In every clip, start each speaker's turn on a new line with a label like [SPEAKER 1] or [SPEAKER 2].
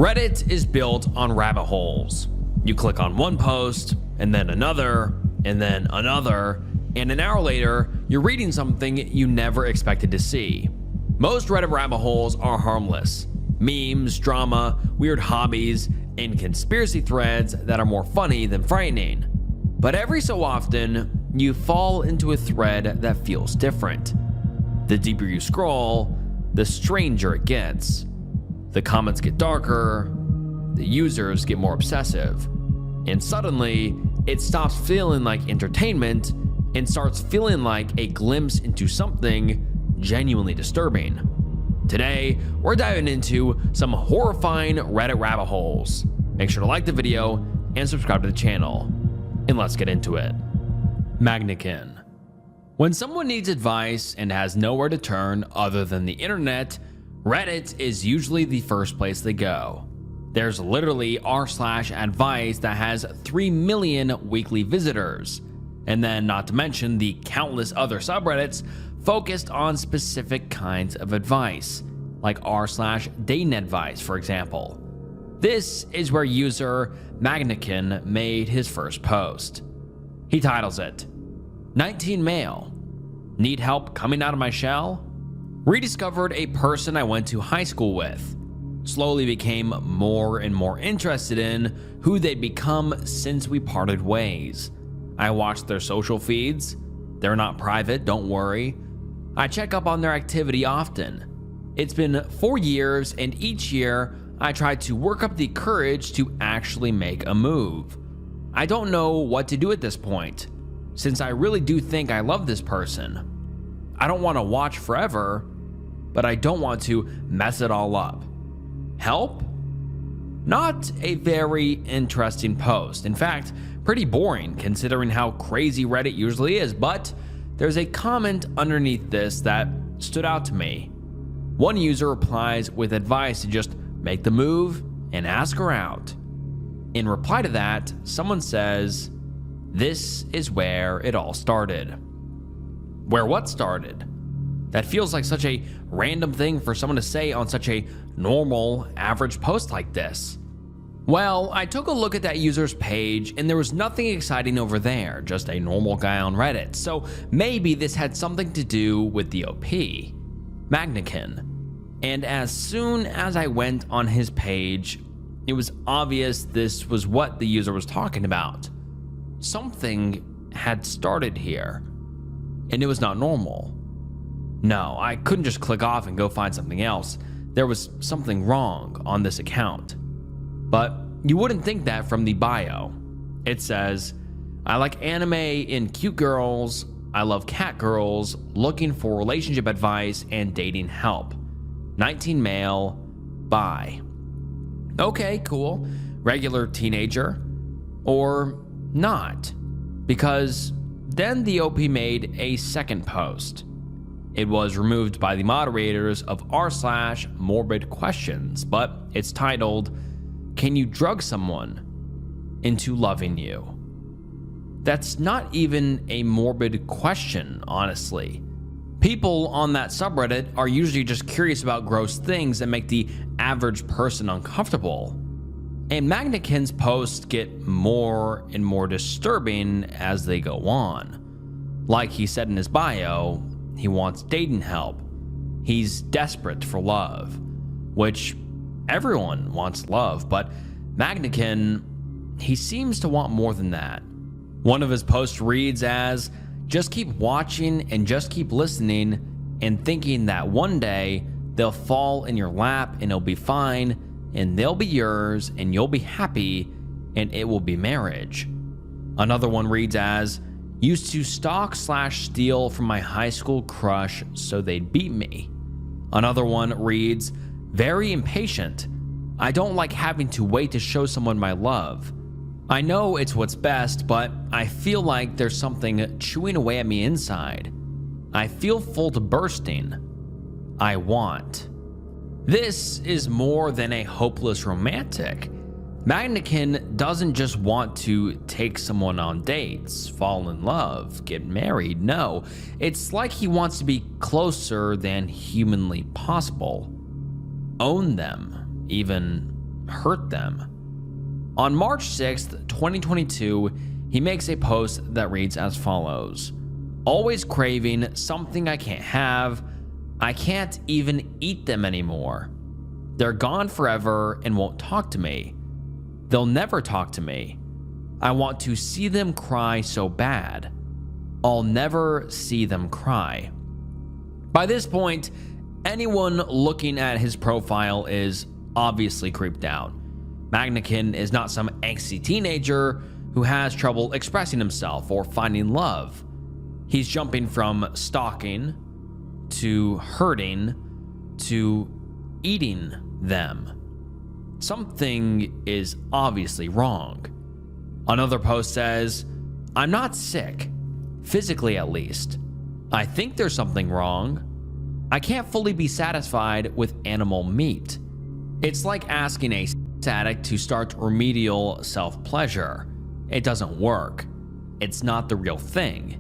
[SPEAKER 1] Reddit is built on rabbit holes. You click on one post, and then another, and then another, and an hour later, you're reading something you never expected to see. Most Reddit rabbit holes are harmless. Memes, drama, weird hobbies, and conspiracy threads that are more funny than frightening. But every so often, you fall into a thread that feels different. The deeper you scroll, the stranger it gets. The comments get darker, the users get more obsessive, and suddenly, it stops feeling like entertainment and starts feeling like a glimpse into something genuinely disturbing. Today, we're diving into some horrifying Reddit rabbit holes. Make sure to like the video and subscribe to the channel. And let's get into it. Magnikin. When someone needs advice and has nowhere to turn other than the internet, Reddit is usually the first place they go. There's literally r/advice that has 3 million weekly visitors. And then not to mention the countless other subreddits focused on specific kinds of advice, like r/dating advice, for example. This is where user Magnikin made his first post. He titles it, 19 male, need help coming out of my shell? Rediscovered a person I went to high school with. Slowly became more and more interested in who they'd become since we parted ways. I watched their social feeds. They're not private, don't worry. I check up on their activity often. It's been 4 years, and each year I try to work up the courage to actually make a move. I don't know what to do at this point, since I really do think I love this person. I don't want to watch forever, but I don't want to mess it all up. Help? Not a very interesting post. In fact, pretty boring considering how crazy Reddit usually is, but there's a comment underneath this that stood out to me. One user replies with advice to just make the move and ask her out. In reply to that, someone says, this is where it all started. Where what started? That feels like such a random thing for someone to say on such a normal, average post like this. Well, I took a look at that user's page and there was nothing exciting over there, just a normal guy on Reddit. So maybe this had something to do with the OP, Magnikin. And as soon as I went on his page, it was obvious this was what the user was talking about. Something had started here, and it was not normal. No, I couldn't just click off and go find something else. There was something wrong on this account. But you wouldn't think that from the bio. It says, I like anime and cute girls, I love cat girls, looking for relationship advice and dating help. 19 male, bi. Okay, cool. Regular teenager. Or not. Because then the OP made a second post. It was removed by the moderators of r/morbid questions, but it's titled, can you drug someone into loving you? That's not even a morbid question, honestly. People on that subreddit are usually just curious about gross things that make the average person uncomfortable. And Magnikin's posts get more and more disturbing as they go on. Like he said in his bio, he wants dating help. He's desperate for love, which everyone wants love, but Magnikin, he seems to want more than that. One of his posts reads as, just keep watching and just keep listening and thinking that one day they'll fall in your lap and it'll be fine and they'll be yours and you'll be happy and it will be marriage. Another one reads as, used to stalk/steal from my high school crush so they'd beat me. Another one reads, very impatient. I don't like having to wait to show someone my love. I know it's what's best, but I feel like there's something chewing away at me inside. I feel full to bursting. I want. This is more than a hopeless romantic. Magnikin doesn't just want to take someone on dates, fall in love, get married. No, it's like he wants to be closer than humanly possible. Own them, even hurt them. On March 6th, 2022, he makes a post that reads as follows: "Always craving something I can't have. I can't even eat them anymore. They're gone forever and won't talk to me. They'll never talk to me. I want to see them cry so bad. I'll never see them cry." By this point, anyone looking at his profile is obviously creeped out. Magnakin is not some angsty teenager who has trouble expressing himself or finding love. He's jumping from stalking to hurting to eating them. Something is obviously wrong. Another post says, "I'm not sick, physically at least. I think there's something wrong. I can't fully be satisfied with animal meat. It's like asking a addict to start remedial self-pleasure. It doesn't work. It's not the real thing.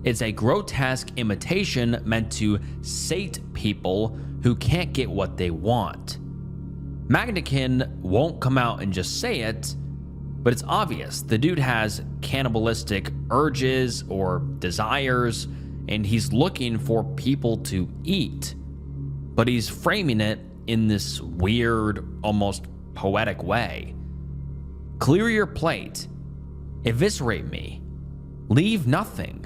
[SPEAKER 1] It's a grotesque imitation meant to sate people who can't get what they want." Magnakin won't come out and just say it, but it's obvious the dude has cannibalistic urges or desires, and he's looking for people to eat. But he's framing it in this weird, almost poetic way. "Clear your plate. Eviscerate me. Leave nothing.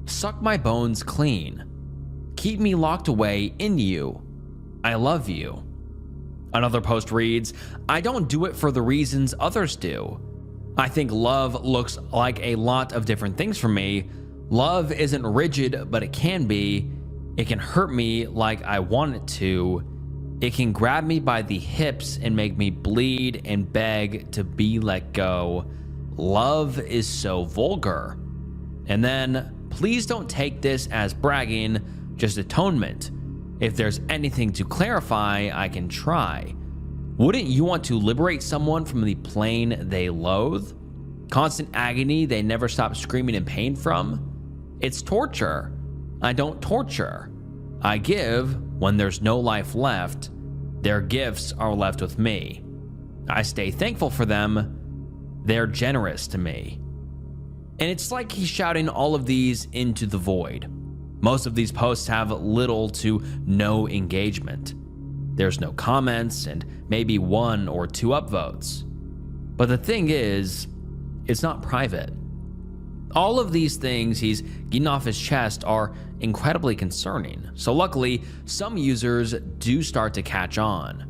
[SPEAKER 1] Suck my bones clean. Keep me locked away in you. I love you." Another post reads, "I don't do it for the reasons others do. I think love looks like a lot of different things for me. Love isn't rigid, but it can be. It can hurt me like I want it to. It can grab me by the hips and make me bleed and beg to be let go. Love is so vulgar." And then, "Please don't take this as bragging, just atonement. If there's anything to clarify, I can try. Wouldn't you want to liberate someone from the pain they loathe? Constant agony they never stop screaming in pain from? It's torture. I don't torture. I give when there's no life left. Their gifts are left with me. I stay thankful for them. They're generous to me." And it's like he's shouting all of these into the void. Most of these posts have little to no engagement. There's no comments and maybe 1 or 2 upvotes. But the thing is, it's not private. All of these things he's getting off his chest are incredibly concerning, so luckily, some users do start to catch on.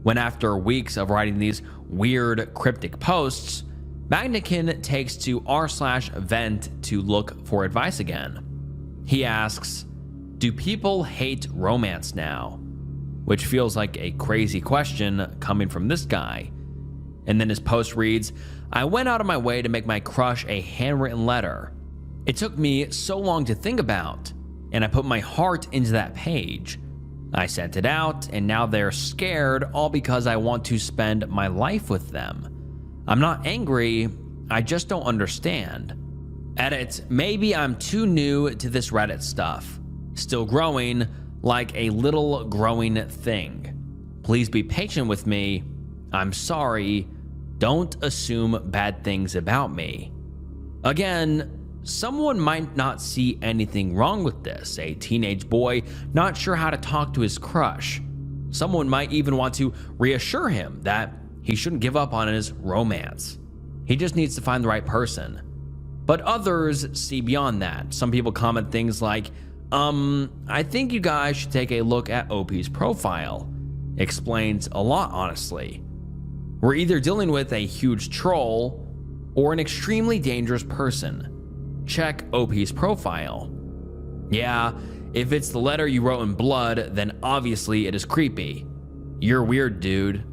[SPEAKER 1] When after weeks of writing these weird cryptic posts, Magnakin takes to r/vent to look for advice again. He asks, "Do people hate romance now?" Which feels like a crazy question coming from this guy. And then his post reads, "I went out of my way to make my crush a handwritten letter. It took me so long to think about, and I put my heart into that page. I sent it out, and now they're scared, all because I want to spend my life with them. I'm not angry, I just don't understand. Edit, maybe I'm too new to this Reddit stuff. Still growing, like a little growing thing. Please be patient with me. I'm sorry. Don't assume bad things about me." Again, someone might not see anything wrong with this. A teenage boy not sure how to talk to his crush. Someone might even want to reassure him that he shouldn't give up on his romance. He just needs to find the right person. But others see beyond that. Some people comment things like, I think you guys should take a look at OP's profile. Explains a lot, honestly. We're either dealing with a huge troll or an extremely dangerous person. Check OP's profile. Yeah, if it's the letter you wrote in blood, then obviously it is creepy. You're weird, dude.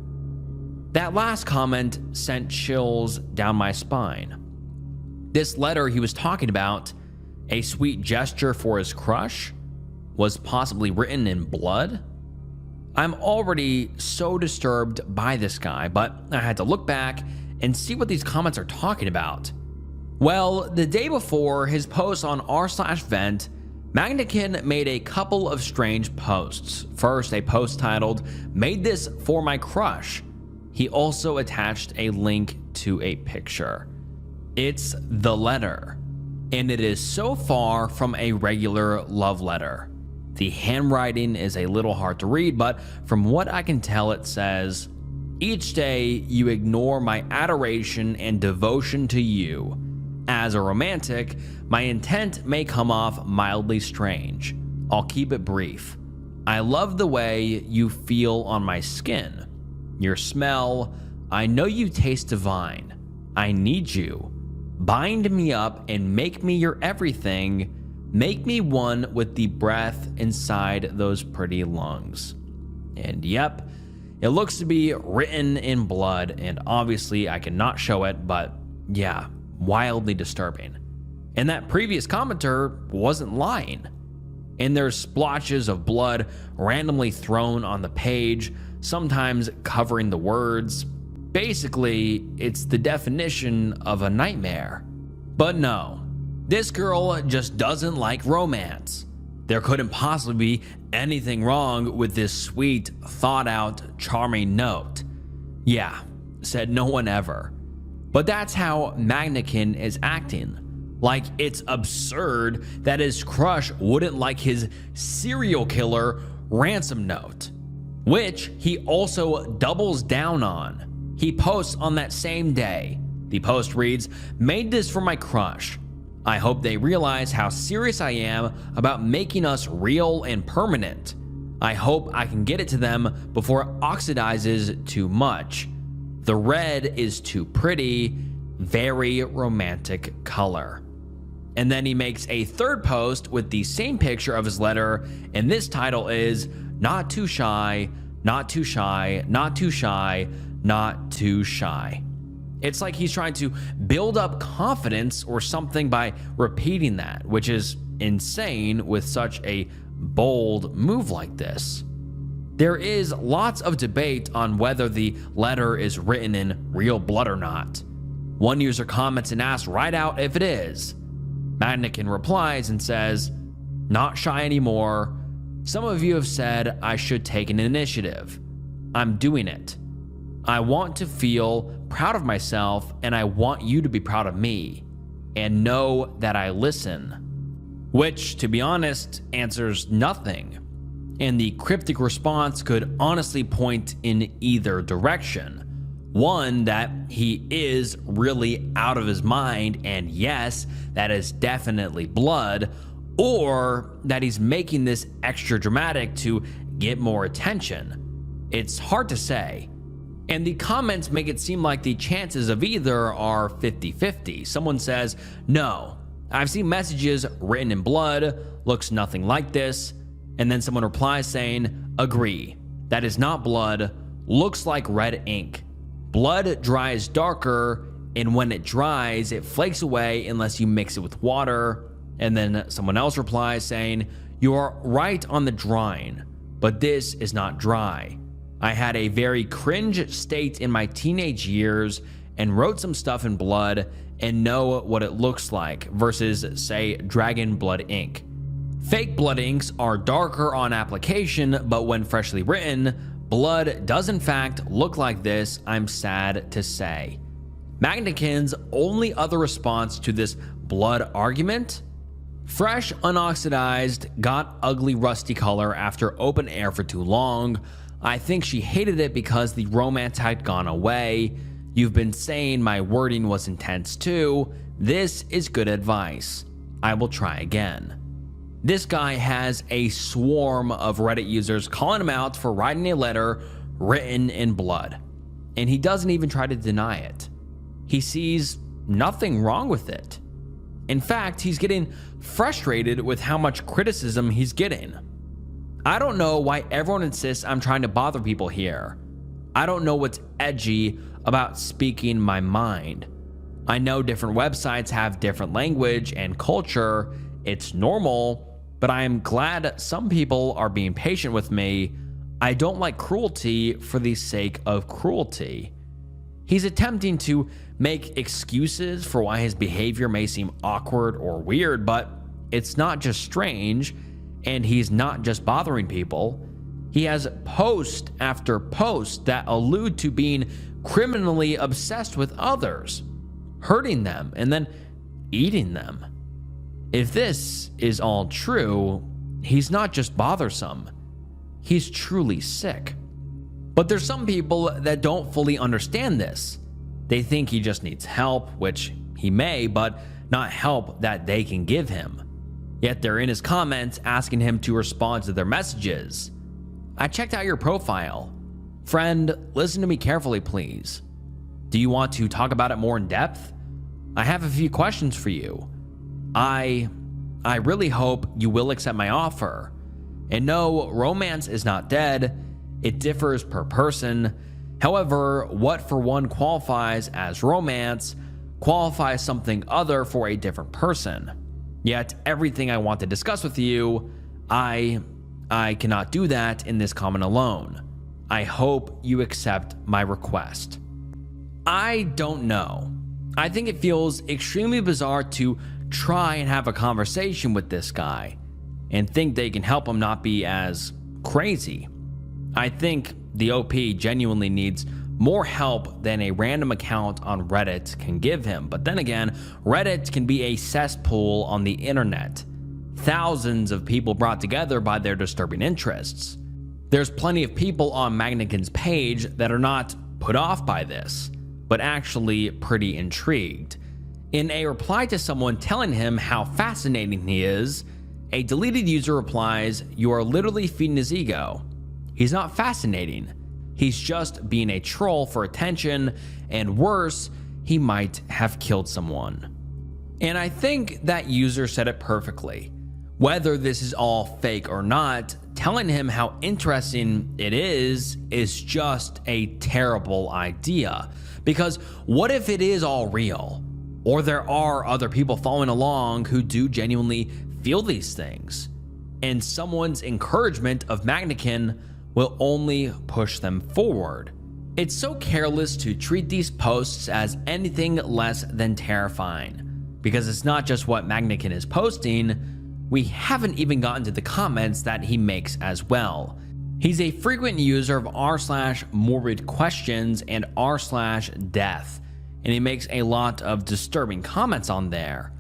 [SPEAKER 1] That last comment sent chills down my spine. This letter he was talking about, a sweet gesture for his crush, was possibly written in blood? I'm already so disturbed by this guy, but I had to look back and see what these comments are talking about. Well, the day before his post on r/vent, Magnakin made a couple of strange posts. First, a post titled, "Made this for my crush." He also attached a link to a picture. It's the letter, and it is so far from a regular love letter. The handwriting is a little hard to read, but from what I can tell, it says, "Each day you ignore my adoration and devotion to you. As a romantic, my intent may come off mildly strange. I'll keep it brief. I love the way you feel on my skin. Your smell, I know you taste divine. I need you. Bind me up and make me your everything. Make me one with the breath inside those pretty lungs." And yep, it looks to be written in blood, and obviously I cannot show it, but yeah, wildly disturbing. And that previous commenter wasn't lying. And there's splotches of blood randomly thrown on the page, sometimes covering the words. Basically, it's the definition of a nightmare. But no, this girl just doesn't like romance. There couldn't possibly be anything wrong with this sweet, thought out, charming note. Yeah, said no one ever. But that's how Magnakin is acting. Like it's absurd that his crush wouldn't like his serial killer ransom note, which he also doubles down on. He posts on that same day. The post reads, "Made this for my crush. I hope they realize how serious I am about making us real and permanent. I hope I can get it to them before it oxidizes too much. The red is too pretty, very romantic color." And then he makes a third post with the same picture of his letter, and this title is "Not Too Shy, Not Too Shy, Not Too Shy, Not Too Shy." It's like he's trying to build up confidence or something by repeating that, which is insane with such a bold move like this. There is lots of debate on whether the letter is written in real blood or not. One user comments and asks right out if it is. Magnakin replies and says, "Not shy anymore. Some of you have said I should take an initiative. I'm doing it. I want to feel proud of myself, and I want you to be proud of me and know that I listen." Which, to be honest, answers nothing. And the cryptic response could honestly point in either direction. One, that he is really out of his mind, and yes, that is definitely blood, or that he's making this extra dramatic to get more attention. It's hard to say. And the comments make it seem like the chances of either are 50-50. Someone says, "No, I've seen messages written in blood, looks nothing like this." And then someone replies saying, "Agree, that is not blood, looks like red ink. Blood dries darker, and when it dries, it flakes away unless you mix it with water." And then someone else replies saying, "You are right on the drying, but this is not dry. I had a very cringe state in my teenage years and wrote some stuff in blood and know what it looks like versus, say, dragon blood ink. Fake blood inks are darker on application, but when freshly written, blood does in fact look like this, I'm sad to say." Magnakin's only other response to this blood argument? "Fresh, unoxidized, got ugly rusty color after open air for too long. I think she hated it because the romance had gone away. You've been saying my wording was intense too. This is good advice. I will try again." This guy has a swarm of Reddit users calling him out for writing a letter written in blood. And he doesn't even try to deny it. He sees nothing wrong with it. In fact, he's getting frustrated with how much criticism he's getting. I don't know why everyone insists I'm trying to bother people here. I don't know what's edgy about speaking my mind. I know different websites have different language and culture. It's normal, but I am glad some people are being patient with me. I don't like cruelty for the sake of cruelty. He's attempting to make excuses for why his behavior may seem awkward or weird, but it's not just strange, and he's not just bothering people. He has post after post that allude to being criminally obsessed with others, hurting them, and then eating them. If this is all true, he's not just bothersome, he's truly sick. But there's some people that don't fully understand this. They think he just needs help, which he may, but not help that they can give him. Yet they're in his comments asking him to respond to their messages. I checked out your profile. Friend, listen to me carefully, please. Do you want to talk about it more in depth? I have a few questions for you. I really hope you will accept my offer. And no, romance is not dead. It differs per person. However, what for one qualifies as romance qualifies something other for a different person. Yet everything I want to discuss with you, I cannot do that in this comment alone. I hope you accept my request. I don't know. I think it feels extremely bizarre to try and have a conversation with this guy and think they can help him not be as crazy. I think the OP genuinely needs more help than a random account on Reddit can give him. But then again, Reddit can be a cesspool on the internet. Thousands of people brought together by their disturbing interests. There's plenty of people on Magnikin's page that are not put off by this, but actually pretty intrigued. In a reply to someone telling him how fascinating he is, a deleted user replies, "You are literally feeding his ego. He's not fascinating. He's just being a troll for attention, and worse, he might have killed someone." And I think that user said it perfectly. Whether this is all fake or not, telling him how interesting it is just a terrible idea. Because what if it is all real? Or there are other people following along who do genuinely feel these things, and someone's encouragement of Magnikin will only push them forward. It's so careless to treat these posts as anything less than terrifying, because it's not just what Magnikin is posting. We haven't even gotten to the comments that he makes as well. He's a frequent user of r/morbid questions and r/death, and he makes a lot of disturbing comments on there.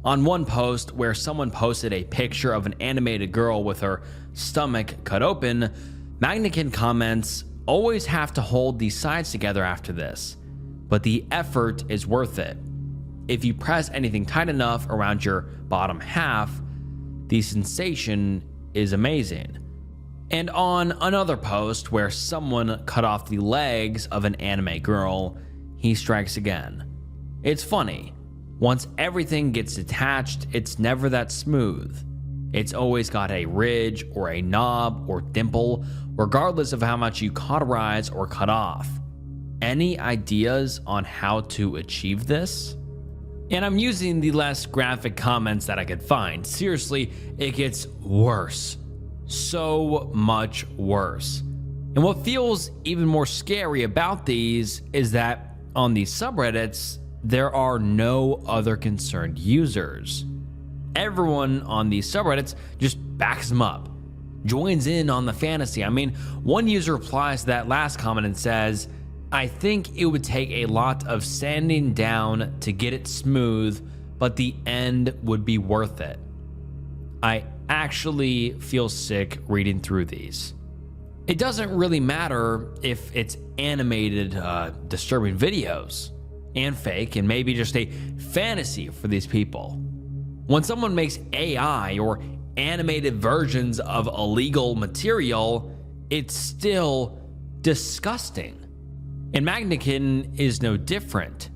[SPEAKER 1] On one post where someone posted a picture of an animated girl with her stomach cut open, Magnikin comments, "Always have to hold these sides together after this, but the effort is worth it. If you press anything tight enough around your bottom half, the sensation is amazing." And on another post where someone cut off the legs of an anime girl, he strikes again. It's funny. Once everything gets detached, it's never that smooth. It's always got a ridge or a knob or dimple, regardless of how much you cauterize or cut off. Any ideas on how to achieve this? And I'm using the less graphic comments that I could find. Seriously, it gets worse. So much worse. And what feels even more scary about these is that on these subreddits, there are no other concerned users. Everyone on these subreddits just backs them up, joins in on the fantasy. I mean, one user replies to that last comment and says, "I think it would take a lot of sanding down to get it smooth, but the end would be worth it." I actually feel sick reading through these. It doesn't really matter if it's animated, disturbing videos and fake and maybe just a fantasy for these people. When someone makes AI or animated versions of illegal material, it's still disgusting. And Magnikin is no different.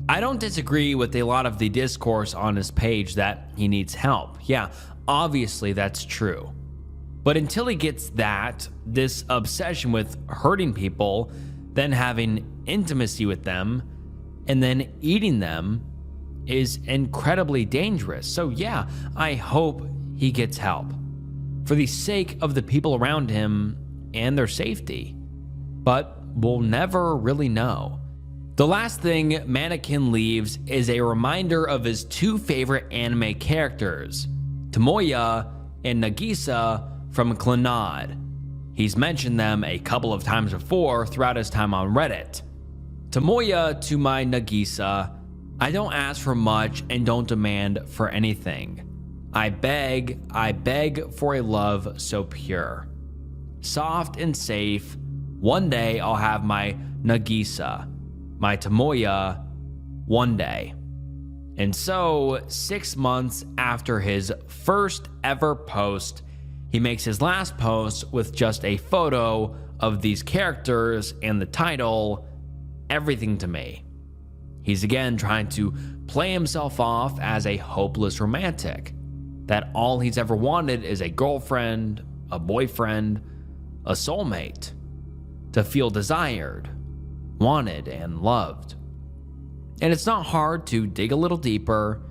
[SPEAKER 1] I don't disagree with a lot of the discourse on his page that he needs help. Yeah, obviously that's true. But until he gets this obsession with hurting people, then having intimacy with them, and then eating them is incredibly dangerous. So yeah, I hope he gets help for the sake of the people around him and their safety. But we'll never really know. The last thing Mannequin leaves is a reminder of his two favorite anime characters, Tomoya and Nagisa from Clannad. He's mentioned them a couple of times before throughout his time on Reddit. Tomoya to my Nagisa, I don't ask for much and don't demand for anything. I beg for a love so pure. Soft and safe, one day I'll have my Nagisa, my Tomoya, one day. And so, 6 months after his first ever post, he makes his last post with just a photo of these characters and the title, Everything to Me. He's again trying to play himself off as a hopeless romantic, that all he's ever wanted is a girlfriend, a boyfriend, a soulmate, to feel desired, wanted, and loved. And it's not hard to dig a little deeper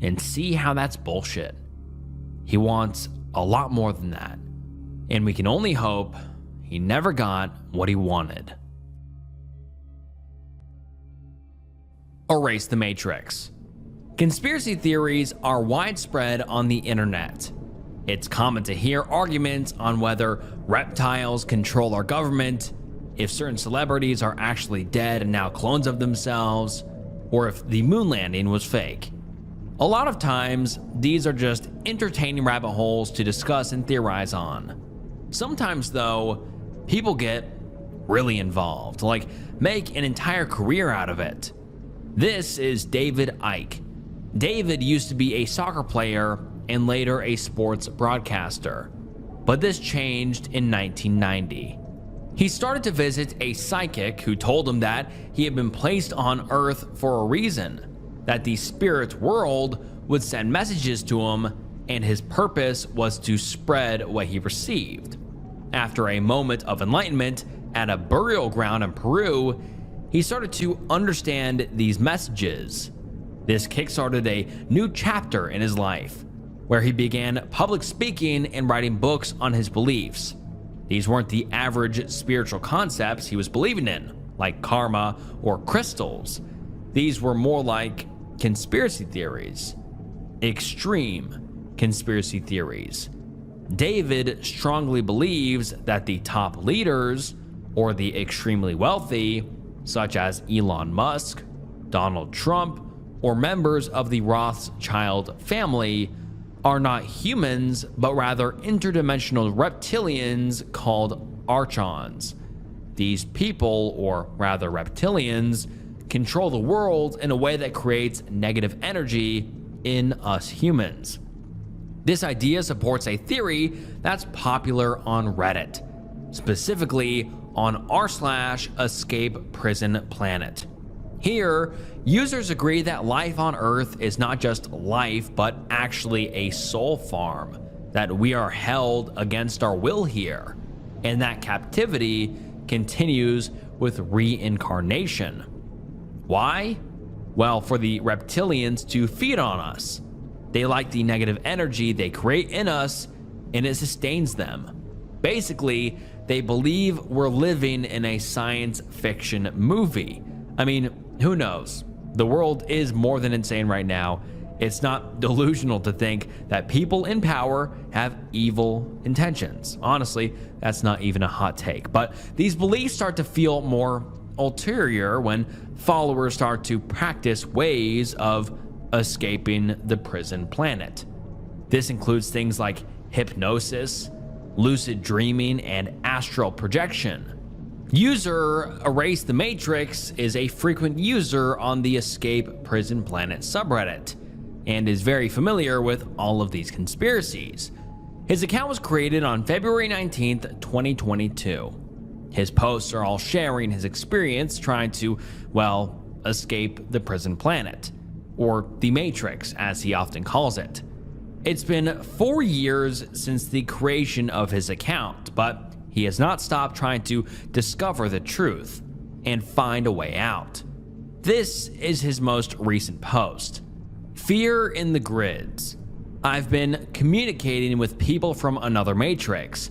[SPEAKER 1] and see how that's bullshit. He wants a lot more than that, and we can only hope he never got what he wanted. Erase the Matrix. Conspiracy theories are widespread on the internet. It's common to hear arguments on whether reptiles control our government, if certain celebrities are actually dead and now clones of themselves, or if the moon landing was fake. A lot of times, these are just entertaining rabbit holes to discuss and theorize on. Sometimes though, people get really involved, like make an entire career out of it. This is David Icke. David used to be a soccer player and later a sports broadcaster, but this changed in 1990. He started to visit a psychic who told him that he had been placed on Earth for a reason, that the spirit world would send messages to him, and his purpose was to spread what he received. After a moment of enlightenment at a burial ground in Peru, he started to understand these messages. This kickstarted a new chapter in his life, where he began public speaking and writing books on his beliefs. These weren't the average spiritual concepts he was believing in, like karma or crystals. These were more like conspiracy theories, extreme conspiracy theories. David strongly believes that the top leaders, or the extremely wealthy, such as Elon Musk, Donald Trump, or members of the Rothschild family, are not humans, but rather interdimensional reptilians called Archons. These people, or rather reptilians, control the world in a way that creates negative energy in us humans. This idea supports a theory that's popular on Reddit, specifically on r/escape prison planet. Here, users agree that life on Earth is not just life, but actually a soul farm, that we are held against our will here, and that captivity continues with reincarnation. Why? Well, for the reptilians to feed on us. They like the negative energy they create in us, and it sustains them. Basically, they believe we're living in a science fiction movie. I mean, who knows? The world is more than insane right now. It's not delusional to think that people in power have evil intentions. Honestly, that's not even a hot take. But these beliefs start to feel more ulterior when followers start to practice ways of escaping the prison planet. This includes things like hypnosis, lucid dreaming, and astral projection. User Erase the Matrix is a frequent user on the Escape Prison Planet subreddit and is very familiar with all of these conspiracies. His account was created on February 19th, 2022. His posts are all sharing his experience trying to, well, escape the prison planet, or the Matrix as he often calls it. It's been 4 years since the creation of his account, but he has not stopped trying to discover the truth and find a way out. This is his most recent post. Fear in the grids. I've been communicating with people from another Matrix,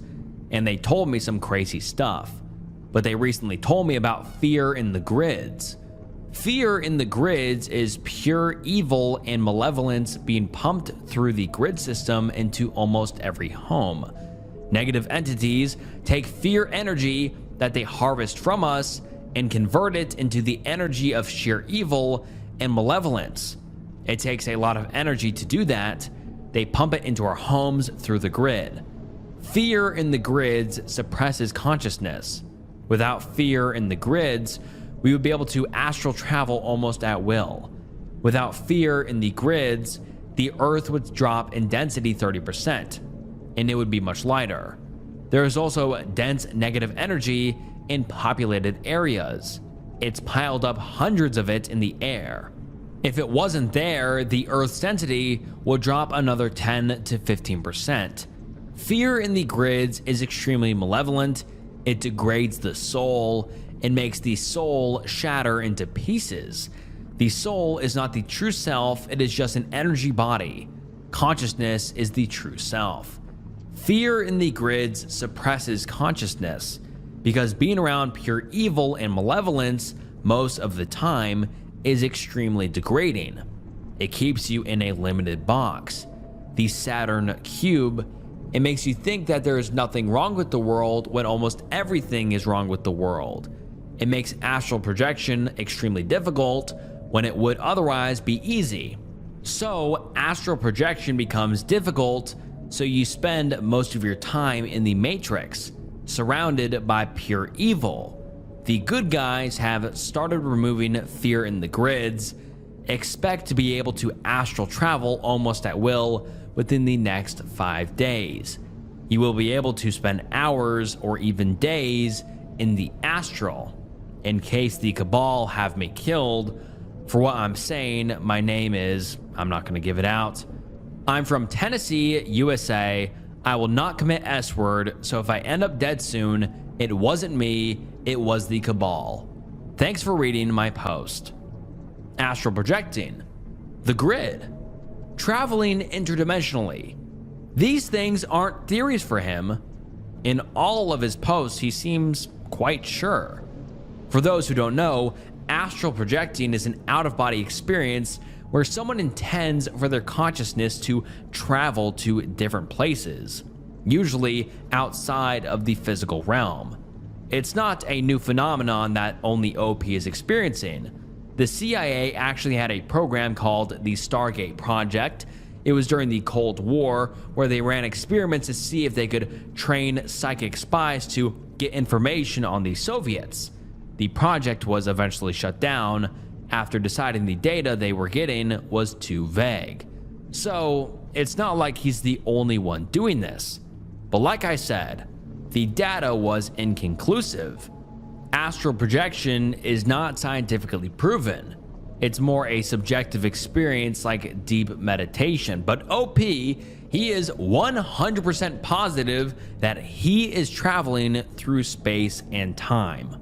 [SPEAKER 1] and they told me some crazy stuff, but they recently told me about fear in the grids. Fear in the grids is pure evil and malevolence being pumped through the grid system into almost every home. Negative entities take fear energy that they harvest from us and convert it into the energy of sheer evil and malevolence. It takes a lot of energy to do that. They pump it into our homes through the grid. Fear in the grids suppresses consciousness. Without fear in the grids, we would be able to astral travel almost at will. Without fear in the grids, the Earth would drop in density 30%, and it would be much lighter. There is also dense negative energy in populated areas. It's piled up, hundreds of it, in the air. If it wasn't there, the Earth's density would drop another 10 to 15%. Fear in the grids is extremely malevolent. It degrades the soul and makes the soul shatter into pieces. The soul is not the true self, it is just an energy body. Consciousness is the true self. Fear in the grids suppresses consciousness because being around pure evil and malevolence most of the time is extremely degrading. It keeps you in a limited box. The Saturn cube, it makes you think that there is nothing wrong with the world when almost everything is wrong with the world. It makes astral projection extremely difficult when it would otherwise be easy. So astral projection becomes difficult, so you spend most of your time in the Matrix, surrounded by pure evil. The good guys have started removing fear in the grids. Expect to be able to astral travel almost at will within the next 5 days. You will be able to spend hours or even days in the astral. In case the Cabal have me killed for what I'm saying, my name is, I'm not going to give it out. I'm from Tennessee, USA. I will not commit S-word, so if I end up dead soon, it wasn't me, it was the Cabal. Thanks for reading my post. Astral projecting, the grid, traveling interdimensionally. These things aren't theories for him. In all of his posts, he seems quite sure. For those who don't know, astral projecting is an out-of-body experience where someone intends for their consciousness to travel to different places, usually outside of the physical realm. It's not a new phenomenon that only OP is experiencing. The CIA actually had a program called the Stargate Project. It was during the Cold War, where they ran experiments to see if they could train psychic spies to get information on the Soviets. The project was eventually shut down after deciding the data they were getting was too vague. So it's not like he's the only one doing this. But like I said, the data was inconclusive. Astral projection is not scientifically proven. It's more a subjective experience like deep meditation. But OP, he is 100% positive that he is traveling through space and time.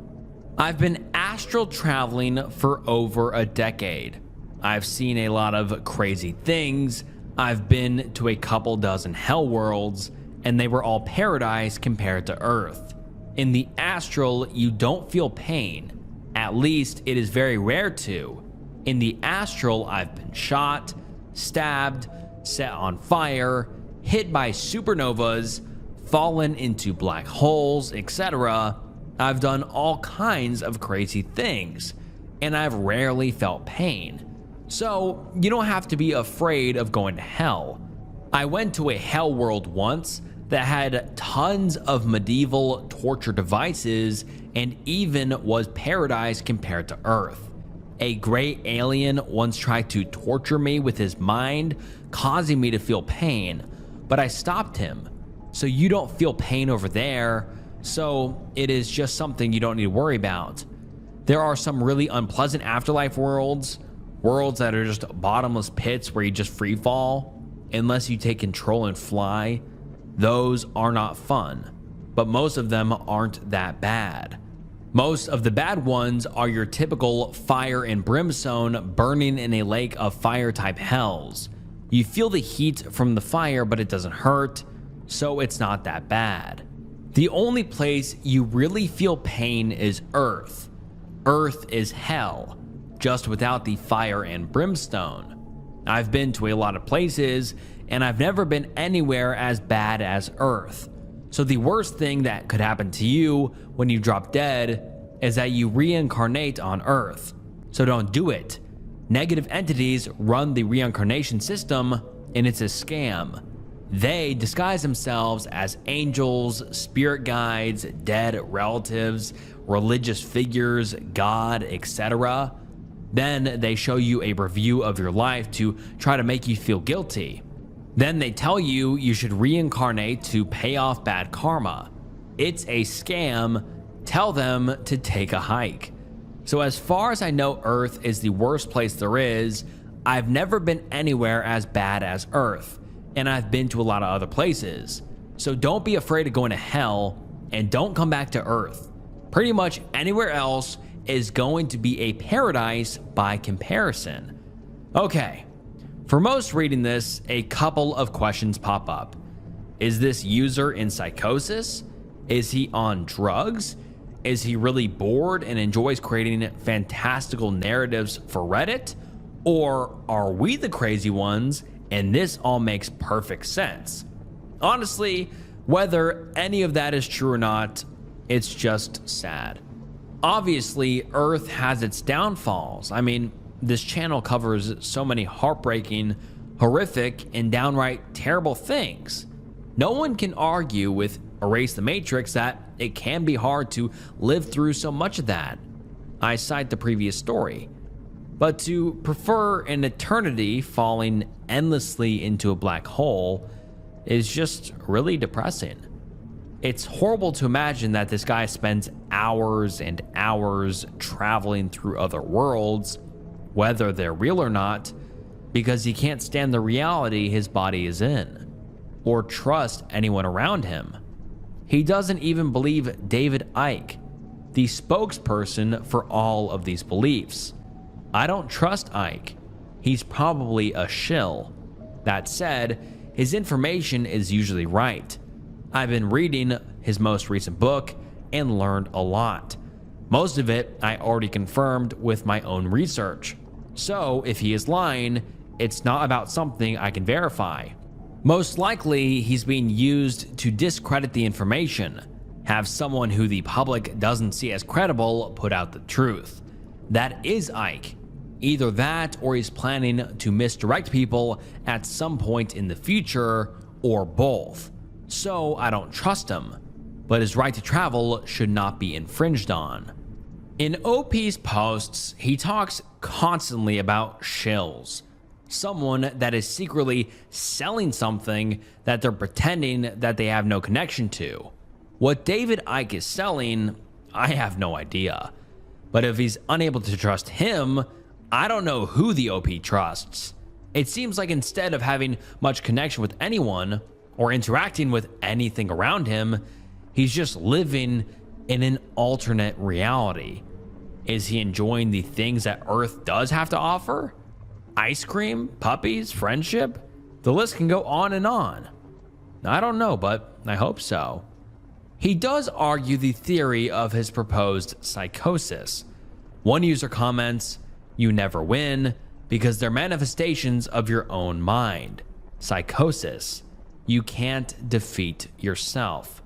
[SPEAKER 1] I've been astral traveling for over a decade. I've seen a lot of crazy things. I've been to a couple dozen hell worlds, and they were all paradise compared to Earth. In the astral, you don't feel pain. At least it is very rare to. In the astral, I've been shot, stabbed, set on fire, hit by supernovas, fallen into black holes, etc. I've done all kinds of crazy things, and I've rarely felt pain. So you don't have to be afraid of going to hell. I went to a hell world once that had tons of medieval torture devices and even was paradise compared to Earth. A gray alien once tried to torture me with his mind, causing me to feel pain, but I stopped him. So you don't feel pain over there, so it is just something you don't need to worry about. There are some really unpleasant afterlife worlds that are just bottomless pits where you just free fall unless you take control and fly. Those are not fun, but most of them aren't that bad. Most of the bad ones are your typical fire and brimstone burning in a lake of fire type hells. You feel the heat from the fire, but it doesn't hurt, so it's not that bad. The only place you really feel pain is Earth. Earth is hell, just without the fire and brimstone. I've been to a lot of places, and I've never been anywhere as bad as Earth. So the worst thing that could happen to you when you drop dead is that you reincarnate on Earth. So don't do it. Negative entities run the reincarnation system, and it's a scam. They disguise themselves as angels, spirit guides, dead relatives, religious figures, God, etc. Then they show you a review of your life to try to make you feel guilty. Then they tell you you should reincarnate to pay off bad karma. It's a scam. Tell them to take a hike. So as far as I know, Earth is the worst place there is. I've never been anywhere as bad as Earth, and I've been to a lot of other places. So don't be afraid of going to hell, and don't come back to Earth. Pretty much anywhere else is going to be a paradise by comparison. Okay, for most reading this, a couple of questions pop up. Is this user in psychosis? Is he on drugs? Is he really bored and enjoys creating fantastical narratives for Reddit? Or are we the crazy ones and this all makes perfect sense? Honestly, whether any of that is true or not, it's just sad. Obviously, Earth has its downfalls. I mean, this channel covers so many heartbreaking, horrific, and downright terrible things. No one can argue with Erase the Matrix that it can be hard to live through so much of that. I cite the previous story. But to prefer an eternity falling endlessly into a black hole is just really depressing. It's horrible to imagine that this guy spends hours and hours traveling through other worlds, whether they're real or not, because he can't stand the reality his body is in, or trust anyone around him. He doesn't even believe David Icke, the spokesperson for all of these beliefs. I don't trust Icke. He's probably a shill. That said, his information is usually right. I've been reading his most recent book and learned a lot. Most of it I already confirmed with my own research. So if he is lying, it's not about something I can verify. Most likely, he's being used to discredit the information, have someone who the public doesn't see as credible put out the truth. That is Icke. Either that or he's planning to misdirect people at some point in the future, or both. So I don't trust him, but his right to travel should not be infringed on. In OP's posts, he talks constantly about shills. Someone that is secretly selling something that they're pretending that they have no connection to. What David Icke is selling, I have no idea. But if he's unable to trust him, I don't know who the OP trusts. It seems like instead of having much connection with anyone or interacting with anything around him, he's just living in an alternate reality. Is he enjoying the things that Earth does have to offer? Ice cream, puppies, friendship? The list can go on and on. I don't know, but I hope so. He does argue the theory of his proposed psychosis. One user comments, "You never win because they're manifestations of your own mind. Psychosis. You can't defeat yourself."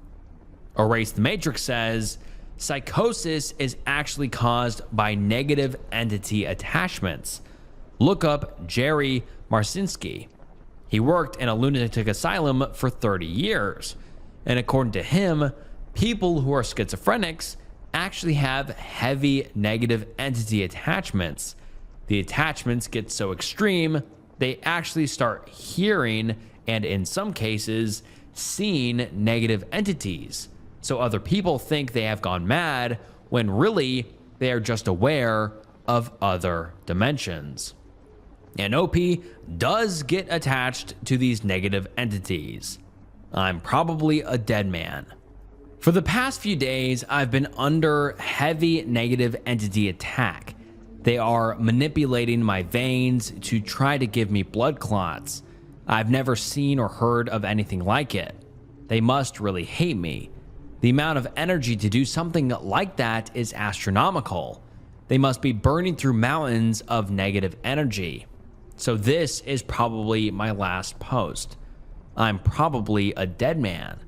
[SPEAKER 1] Erase the Matrix says, psychosis is actually caused by negative entity attachments. Look up Jerry Marcinski. He worked in a lunatic asylum for 30 years. And according to him, people who are schizophrenics actually have heavy negative entity attachments. The attachments get so extreme, they actually start hearing and in some cases, seeing negative entities. So other people think they have gone mad when really they are just aware of other dimensions. And OP does get attached to these negative entities. I'm probably a dead man. For the past few days, I've been under heavy negative entity attack. They are manipulating my veins to try to give me blood clots. I've never seen or heard of anything like it. They must really hate me. The amount of energy to do something like that is astronomical. They must be burning through mountains of negative energy. So this is probably my last post. I'm probably a dead man.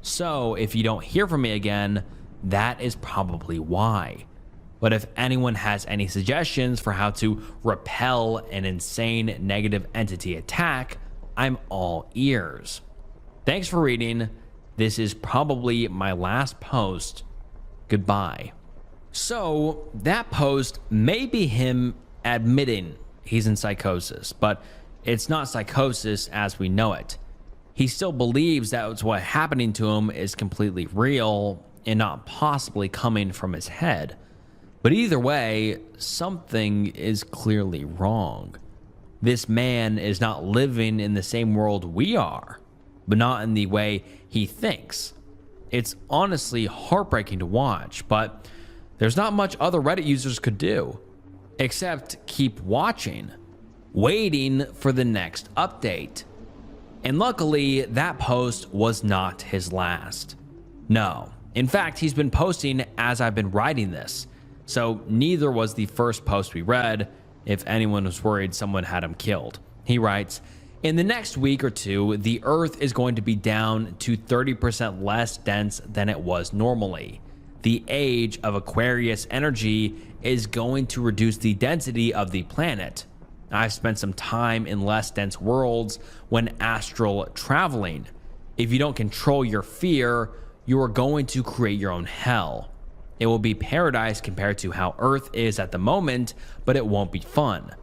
[SPEAKER 1] So if you don't hear from me again, that is probably why. But if anyone has any suggestions for how to repel an insane negative entity attack, I'm all ears. Thanks for reading. This is probably my last post. Goodbye. So that post may be him admitting he's in psychosis, but it's not psychosis as we know it. He still believes that what's happening to him is completely real and not possibly coming from his head. But either way, something is clearly wrong. This man is not living in the same world we are, but not in the way he thinks. It's honestly heartbreaking to watch, but there's not much other Reddit users could do, except keep watching, waiting for the next update. And luckily, that post was not his last. No, in fact, he's been posting as I've been writing this, so neither was the first post we read, if anyone was worried someone had him killed. He writes, in the next week or two, the Earth is going to be down to 30% less dense than it was normally. The age of Aquarius energy is going to reduce the density of the planet. I've spent some time in less dense worlds when astral traveling. If you don't control your fear, you are going to create your own hell. It will be paradise compared to how Earth is at the moment, but it won't be fun.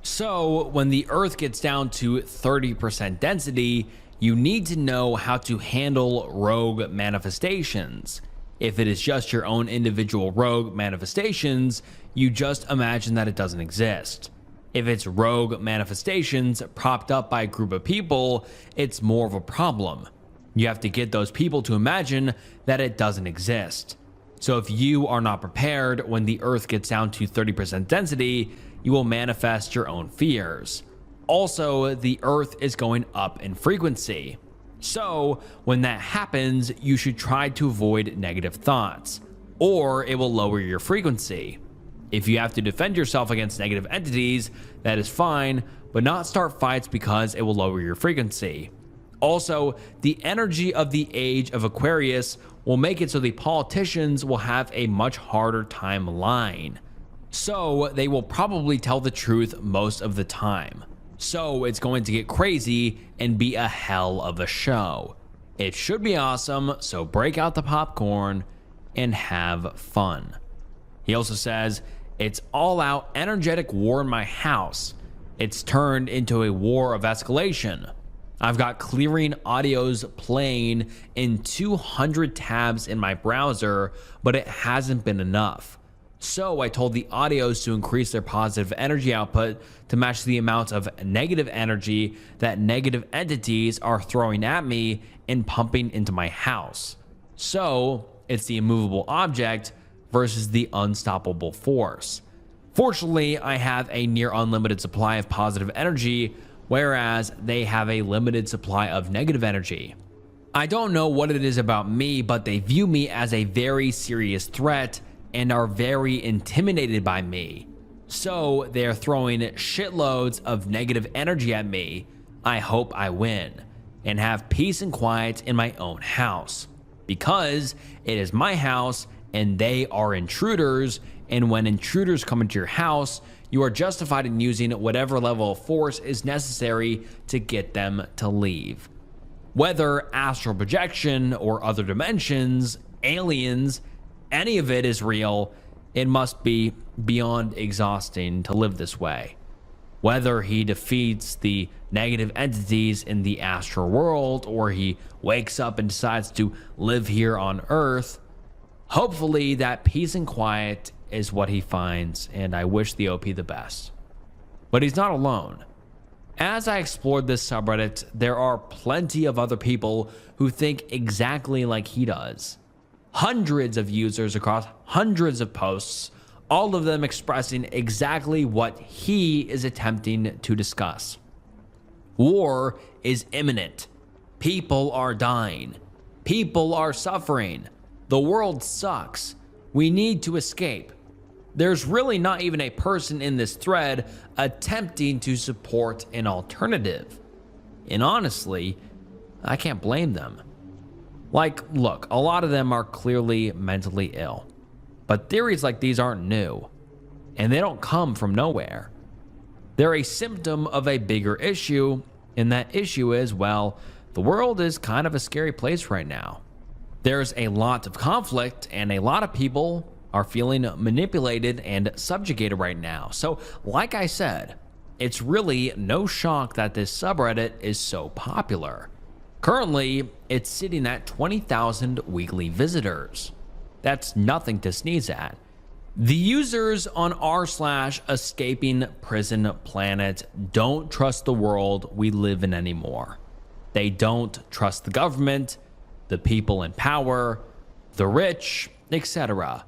[SPEAKER 1] So when the Earth gets down to 30% density, you need to know how to handle rogue manifestations. If it is just your own individual rogue manifestations, you just imagine that it doesn't exist. If it's rogue manifestations propped up by a group of people, it's more of a problem. You have to get those people to imagine that it doesn't exist. So if you are not prepared when the Earth gets down to 30% density, you will manifest your own fears. Also, the Earth is going up in frequency. So when that happens, you should try to avoid negative thoughts, or it will lower your frequency. If you have to defend yourself against negative entities, that is fine, but not start fights because it will lower your frequency. Also, the energy of the age of Aquarius will make it so the politicians will have a much harder time lying. So they will probably tell the truth most of the time. So it's going to get crazy and be a hell of a show. It should be awesome, so break out the popcorn and have fun. He also says, it's all out energetic war in my house. It's turned into a war of escalation. I've got clearing audios playing in 200 tabs in my browser, but it hasn't been enough. So I told the audios to increase their positive energy output to match the amount of negative energy that negative entities are throwing at me and pumping into my house. So it's the immovable object versus the unstoppable force. Fortunately, I have a near unlimited supply of positive energy, whereas they have a limited supply of negative energy. I don't know what it is about me, but they view me as a very serious threat and are very intimidated by me. So they're throwing shitloads of negative energy at me. I hope I win and have peace and quiet in my own house, because it is my house and they are intruders, and when intruders come into your house, you are justified in using whatever level of force is necessary to get them to leave. Whether astral projection or other dimensions, aliens, any of it is real, it must be beyond exhausting to live this way. Whether he defeats the negative entities in the astral world or he wakes up and decides to live here on Earth, hopefully that peace and quiet is what he finds, and I wish the OP the best. But he's not alone. As I explored this subreddit, there are plenty of other people who think exactly like he does. Hundreds of users across hundreds of posts, all of them expressing exactly what he is attempting to discuss. War is imminent. People are dying. People are suffering. The world sucks. We need to escape. There's really not even a person in this thread attempting to support an alternative. And honestly, I can't blame them. Like, look, a lot of them are clearly mentally ill, but theories like these aren't new, and they don't come from nowhere. They're a symptom of a bigger issue, and that issue is, well, the world is kind of a scary place right now. There's a lot of conflict, and a lot of people are feeling manipulated and subjugated right now. So, like I said, it's really no shock that this subreddit is so popular. Currently, it's sitting at 20,000 weekly visitors. That's nothing to sneeze at. The users on r/escaping prison planet don't trust the world we live in anymore. They don't trust the government, the people in power, the rich, etc.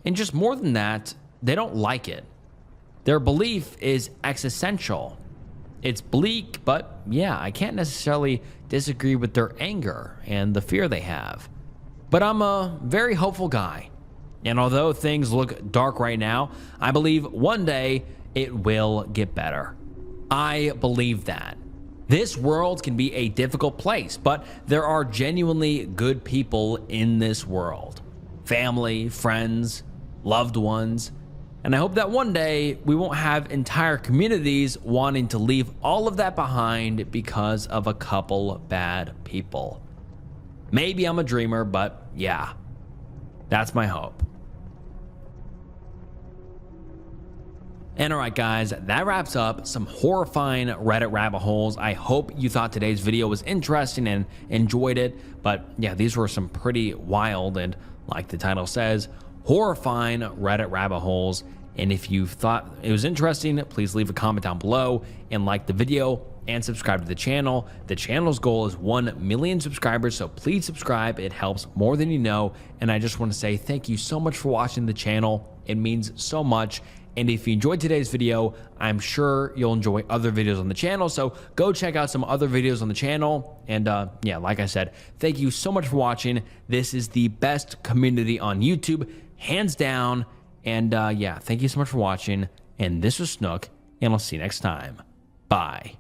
[SPEAKER 1] And just more than that, they don't like it. Their belief is existential. It's bleak, but yeah, I can't necessarily disagree with their anger and the fear they have. But I'm a very hopeful guy. And although things look dark right now, I believe one day it will get better. I believe that. This world can be a difficult place, but there are genuinely good people in this world. Family, friends, loved ones. And I hope that one day we won't have entire communities wanting to leave all of that behind because of a couple bad people. Maybe I'm a dreamer, but yeah, that's my hope. And alright guys, that wraps up some horrifying Reddit rabbit holes. I hope you thought today's video was interesting and enjoyed it. But yeah, these were some pretty wild and, like the title says, horrifying Reddit rabbit holes. And if you thought it was interesting, please leave a comment down below and like the video and subscribe to the channel. The channel's goal is 1 million subscribers, so please subscribe. It helps more than you know. And I just want to say thank you so much for watching the channel. It means so much. And if you enjoyed today's video, I'm sure you'll enjoy other videos on the channel. So go check out some other videos on the channel. And yeah, like I said, thank you so much for watching. This is the best community on YouTube, hands down. And yeah, thank you so much for watching. And this was Snook, and I'll see you next time. Bye.